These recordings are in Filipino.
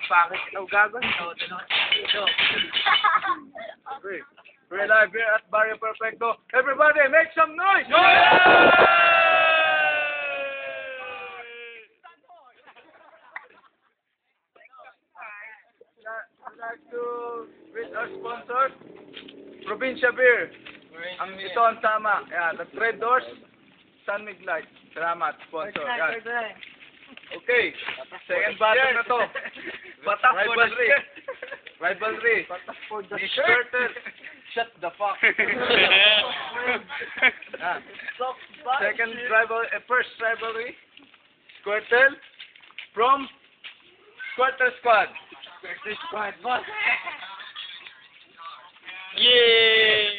Bakit ikaw gagawin? Ito. We're live here at Barrio Perfecto. Everybody, make some noise! I'd like to greet our sponsors, Provincia Beer. Ito ang tama. Yan, the Trade Doors, Sun Mig Light. Salamat, sponsor. Yan. Okay, second battle na to. Rivalry. Rivalry. Turtle. Shut the fuck. Second first rivalry. Squirtle from Squirtle Squad. Squirtle Squad, boss. Yay!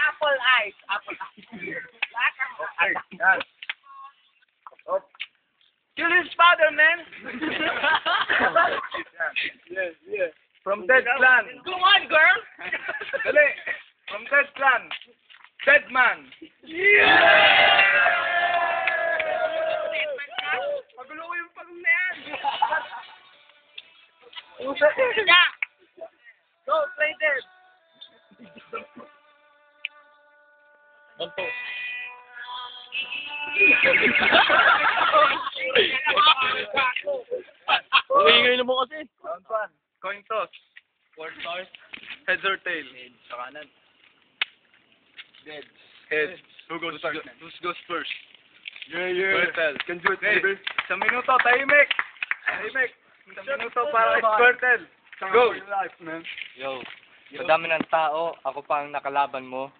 Apple eyes. Okay, yan. Oh. Kill his father, man. Yeah. From Dead Clan. Go on, girl. Dali. From Dead Clan. Dead Man. Magulo ko yung pagong na yan. Yeah. Go, play dead. Banto. Uingay na mo kasi. Round one. Coin toss. 4 stars. Heads or tail? Sa kanan. Heads. Heads. Who goes first? Who goes first? Yeah. Squirtle. Can do it, Hey, baby. isang minuto, tahimik. Tahimik. Isang minuto para kay Squirtle. Go. Life, man. Yo, sa dami ng tao, ako pa ang nakalaban mo.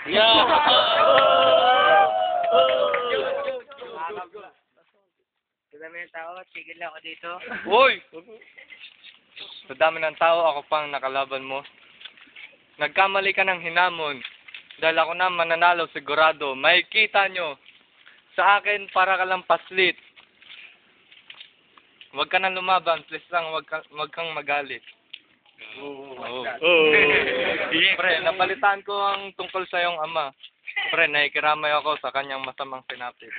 Yeah. Dami ng tao, tigil lang ako dito. Hoy! Sa dami ng tao, ako pa ang nakalaban mo. Nagkamali ka ng hinamon. Dahil ako na mananalo sigurado. Makikita nyo. Sa akin, para ka lang paslit. Huwag ka nang lumaban. Please lang, huwag kang magalit. Pre, napalitan ko ang tungkol sa iyong ama. Pre, nakikiramay ako sa kanyang masamang sinapit.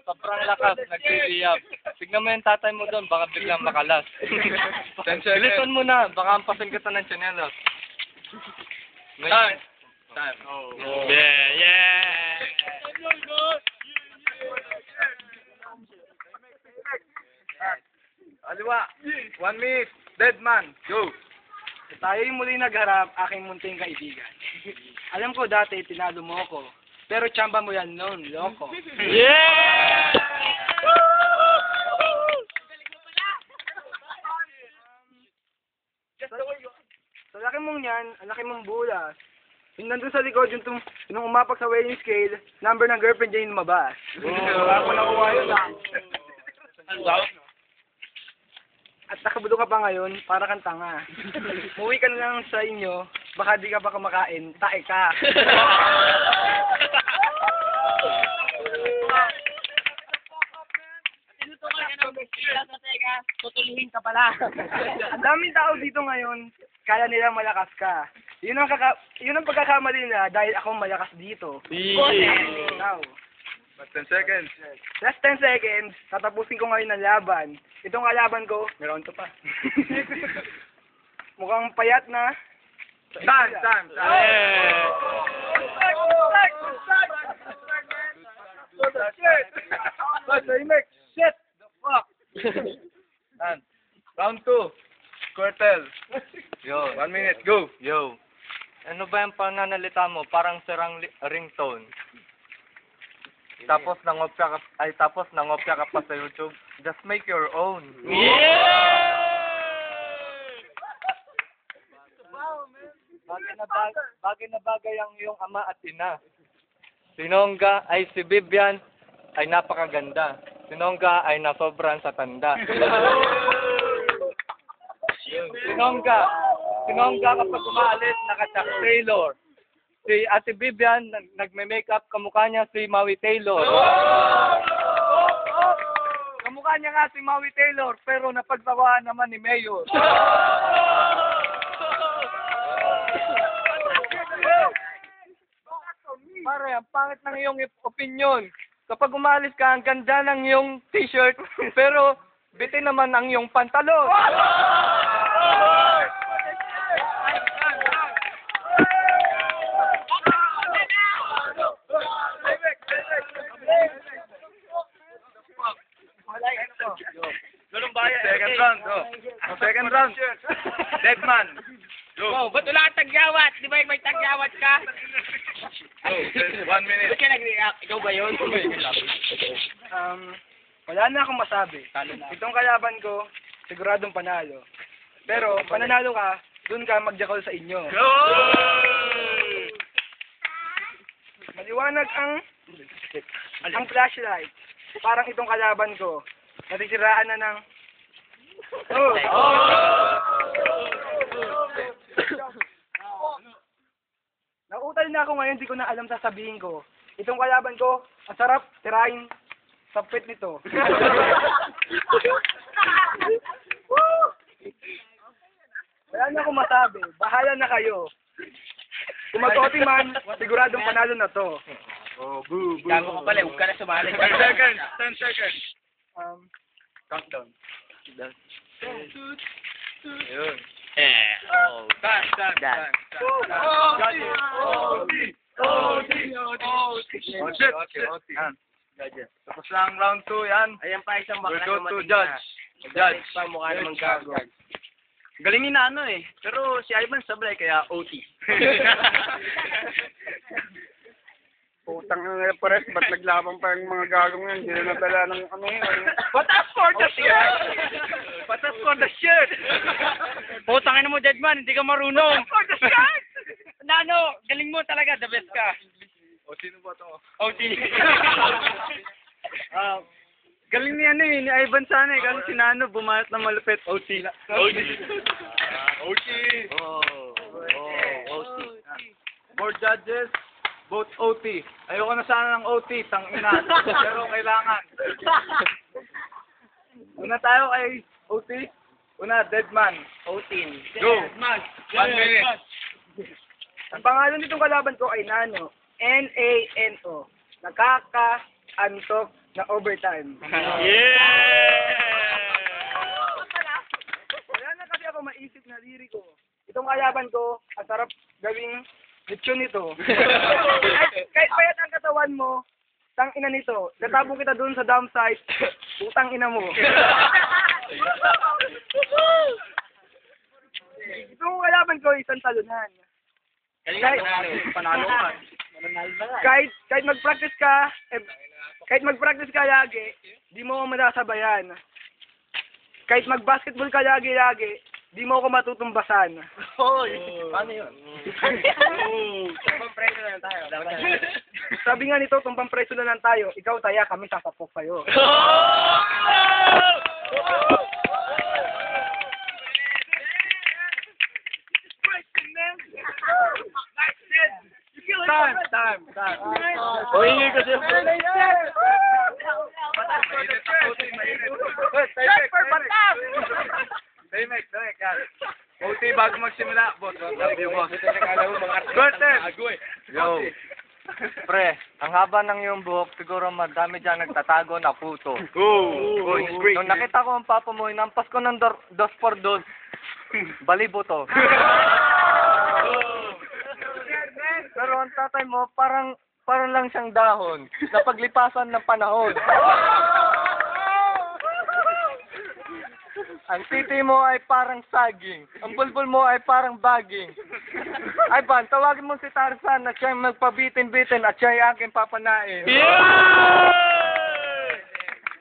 Sobrang lakas, nagsisiyap. Tignan mo yung tatay mo doon, baka biglang makalas. 10 seconds. Bilisan mo na, baka ampasin kita ng tsinelas. Time. Yeah. Aliwa. 1 minute. Dead Man. Go. Tayo yung muli nagharap, aking munting kaibigan. Alam ko dati, tinalo mo ako. Pero tsamba mo yan noon, loko. Yeah! Sa laki mong yan, ang laki mong bulas. Yung nandun sa likod, yung umapak sa weighing scale, number ng girlfriend niya yung lumabas. Wala ko nakuha yun At nakabulong ka pa ngayon, para kang tanga. Muwi ka na lang sa inyo, baka di ka pa kumakain, tae ka. Tutuluhin ka pala. Ang daming tao dito ngayon, kaya nila malakas ka. Yun ang pagkakamali nila dahil ako malakas dito. Now, 10 seconds. last 10 seconds, tatapusin ko ngayon ang laban. Itong kalaban ko, meron to pa. Mukhang payat na. Time. Shit the fuck. And round 2. Squirtle. Yo, 1 minute. Go. yo. Ano ba yung pananalita mo? Parang sirang ringtone. Tapos nangopya ka pa sa YouTube. Just make your own. Bagay na bagay ang iyong ama at ina. Sinongga ay si Vivian ay napakaganda. Sinongga ay nasobran sa tanda. Sinongga kapag umaalis, naka-Chuck Taylor. Si Ate Vivian, nagme-makeup, kamukha niya si Maui Taylor. Kamukha Kamukha niya nga si Maui Taylor, pero napagsawaan naman ni Mayor. Pare, ang pangit ng iyong opinion. Kapag umalis ka, ang ganda ng iyong t-shirt, pero bitin naman ang iyong pantalon. Ganun ba yan? Second round, go. Second round. Deadman. Oh, ba't wala kang tagyawat? Di ba may tagyawat ka? Go. 1 minute. Ba't ka nag-react? Ikaw ba yun? Wala na akong masabi. Itong kalaban ko, siguradong panalo. Pero, pananalo ka, dun ka magjakol sa inyo. Maliwanag ang flashlight. Parang itong kalaban ko, natisiraan na ng... Nautal na ako ngayon, di ko na alam sasabihin ko. Itong kalaban ko, ang sarap tirahin sa pit nito. Wala na akong masabi. Bahala na kayo. Kung mag-OT man, siguradong panalo na to. Gago ka pala, huwag ka na sumali. 10 seconds. 10 seconds. Countdown. Yun. Time. Yan. Tapos na ang round 2, yan. Ayan pa isang We'll bakla go to judge. Judge. Pa mukha namang gago. Galing ni Nano eh. Pero si Ivan sablay kaya OT. Putang na pares, ba't naglaban pa yung mga gagong yan? Hindi na nadala ng ano yun. Patas for the shirt! Patas for the shirt! Putangin mo, Deadman, hindi ka marunong! Patas for the shirt! Nano, galing mo talaga, the best ka. O, sino ba to? OT. Galing ni ano ni Ivan sana eh, kasi si Nano bumayat na malupit. OT. Four judges, both OT. Ayoko na sana ng OT, tangina. Pero kailangan. Una tayo kay OT. Una, Deadman. OT. Go. 1 minute. Ang pangalan nitong kalaban ko ay Nano. N-A-N-O. Nakaka-antok na overtime. Wala na kasi ako maisip na liriko. Itong kalaban ko, ang sarap gawing lechon nito. kahit payat ang katawan mo, tang ina nito. Katabong kita doon sa dump site, utang ina mo. Itong kalaban ko, isang talunan. Galing ka, Panalo ka. Kahit mag-practice ka, lagi, di mo ako madasabayan. Kahit mag-basketball ka lagi, di mo ako matutumbasan. Hoy! Paano yun? Pampreso na lang tayo. Sabi nga nito, tumpang preso na lang tayo, ikaw taya, kami sasapok sa'yo. Time. Humingi kasi. Daymek, yan. OT bago magsimula, boss. Love you, boss. Gordon! Yo. Pre, ang haba ng iyong buhok, siguro madami dyan nagtatago na puto. Nung nakita ko ang papa mo, inampas ko ng 2x2. Balibo to. Pero ang tatay mo, parang lang siyang dahon na paglipasan ng panahon. Ang titi mo ay parang saging. Ang bulbul mo ay parang baging. Ay Van, tawagin mo si Tarzan na siya magpabitin-bitin at siya ay aking papanain.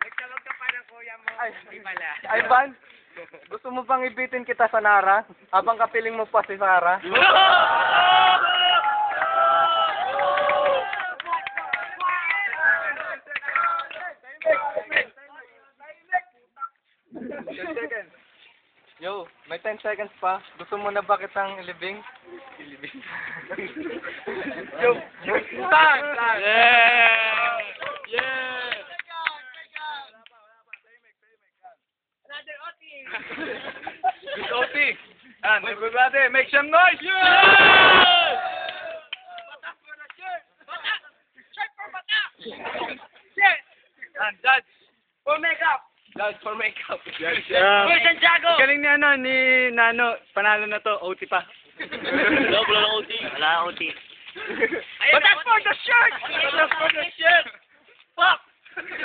Nagtawag ka pa ng kuya mo. Hindi pala. Ay Van, gusto mo bang ibitin kita sa Nara habang kapiling mo pa si Sarah? Yo, may 10 seconds pa. Gusto mo na ba kitang ilibing? Yo, time. Yan, everybody, make some noise! Yan, judge. For makeup. Judge for makeup. Judge, Uy, Santiago! Galing ni Nano, panalo na to, OT pa. Wala OT. Batas for the shirt! Batas for the shirt! Fuck!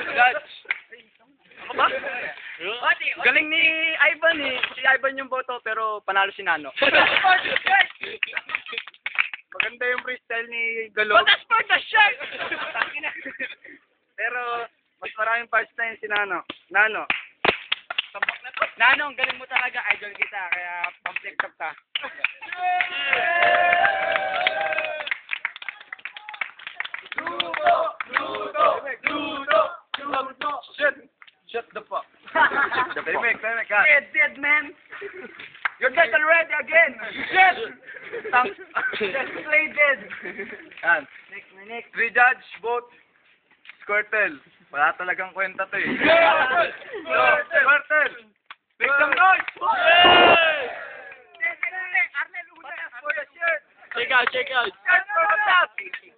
Judge. Galing ni Ivan si Ivan yung boto, pero panalo si Nano. Batas for the shirt! Maganda yung freestyle ni Galog. Batas for the shirt! Pero, mas maraming parts na yun si Nano. Nano. Nano, ang galing mo talaga. Idol kita. Kaya pang-flex up ka. Shut the fuck. Make, ha? Dead man! You're dead already again! Dead! Just play dead! Yan. Next. Three judge, vote. Squirtle. Wala talagang kwenta to eh. Squirtle! Make some noise! Arnel, una! Batas for the shirt! Check out. Shirt for batas!